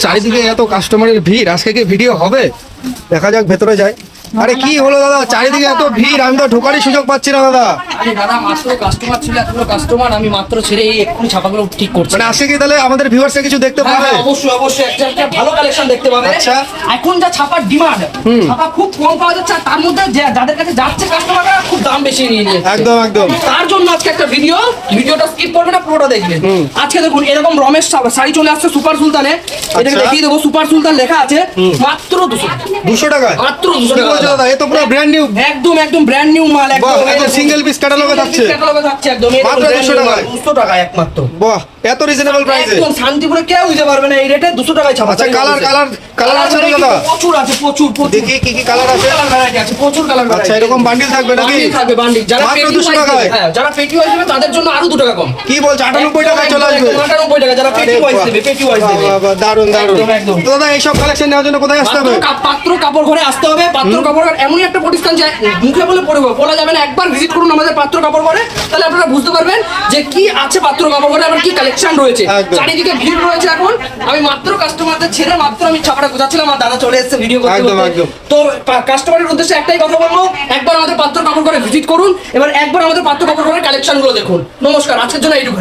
চারিদিকে এত কাস্টমারের ভিড়, আজকে কি ভিডিও হবে? দেখা যাক, ভেতরে যাই। আরে কি হলো দাদা, চারিদিকে এত ভিড়, আমি তো ঢোকারই সুযোগ পাচ্ছি না দাদা। আরে দাদা, মাত্র কাস্টমার ছিল, এতগুলো কাস্টমার আমি মাত্র ছেড়ে এই এক্ষুনি ছাপাগুলো ঠিক করছি। মানে আজকে কি তাহলে আমাদের ভিউয়ার্সে কিছু দেখতে পাবে? অবশ্যই অবশ্যই একটা ভালো কালেকশন দেখতে পাবে। আচ্ছা। এখন যা ছাপার ডিমান্ড, ছাপা খুব কম পাওয়া যাচ্ছে, আর তার মধ্যে যাদের কাছে যাচ্ছে কাস্টমাররা খুব দাম বেশি নিয়ে নিচ্ছে। একদম একদম। তার জন্য আজকে একটা ভিডিওটা স্কিপ করবে না, পুরোটা দেখবেন। আজকে দেখুন এরকম রমেশ শাড়ি চলে আসছে সুপার সুলতানে। এটাকে দেখিয়ে দেবো, সুপার সুলতান লেখা আছে, মাত্র 200 টাকায়। মাত্র 200 কি টাকা বলছো দাদা, এ তো পুরো ব্র্যান্ড নিউ। একদম একদম ব্র্যান্ড নিউ মাল, বাহ, একদম একদম সিঙ্গেল পিস ক্যাটালগে থাকছে। ক্যাটালগে থাকছে একদম মাত্র 200 টাকায়। 200 টাকা একমাত্র। বাহ, এত রিজনেবল প্রাইসে। একদম শান্তিপুরে কেউ দিতে পারবে না এই রেটে, 200 টাকায় ছাপা। আচ্ছা, কালার আছে তো দাদা? প্রচুর আছে, প্রচুর। দেখি কি কি কালার আছে। কালার ভ্যারাইটি আছে, প্রচুর কালার ভ্যারাইটি। আচ্ছা, এরকম বান্ডিল থাকবে নাকি? বান্ডিল থাকবে, বান্ডিল। যারা মাত্র পেটি 200 টাকায়। হ্যাঁ, যারা পেটি ওয়াইজ নেবে তাদের জন্য আরো 2 টাকা কম। কি বলছো, 98 টাকায় চলে আসবে? 98 টাকা যারা পেটি ওয়াইজ নেবে, পেটি ওয়াইজ নেবে। দারুন দারুন। একদম, একদম। তো দাদা, এইসব কালেকশন নেওয়ার জন্য কোথায় আসতে হবে? পাত্র কাপড় ঘরে আসতে হবে। পাত্র কাপড় ঘর এমনই একটা প্রতিষ্ঠান যে মুখে বলা যাবে না, একবার ভিজিট করুন আমাদের পাত্র কাপড় ঘরে, তাহলে আপনারা বুঝতে পারবেন যে কি আছে পাত্র কাপড় ঘরে, আবার কি কালেকশন রয়েছে। একদম। চারিদিকে ভিড় রয়েছে এখন। আমি মাত্র কাস্টমারদের ছেড়ে মাত্র আমি ছাপাটা গোছাচ্ছিলাম, আর দাদা চলে এসেছে ভিডিও করতে একদম, করতে। একদম। তো কাস্টমারের উদ্দেশ্যে একটাই কথা বলবো, একবার আমাদের পাত্র কাপড় ঘরে ভিজিট করুন, এবার একবার আমাদের পাত্র কাপড় ঘরের কালেকশন গুলো দেখুন। নমস্কার, আজকের জন্য এইটুকু।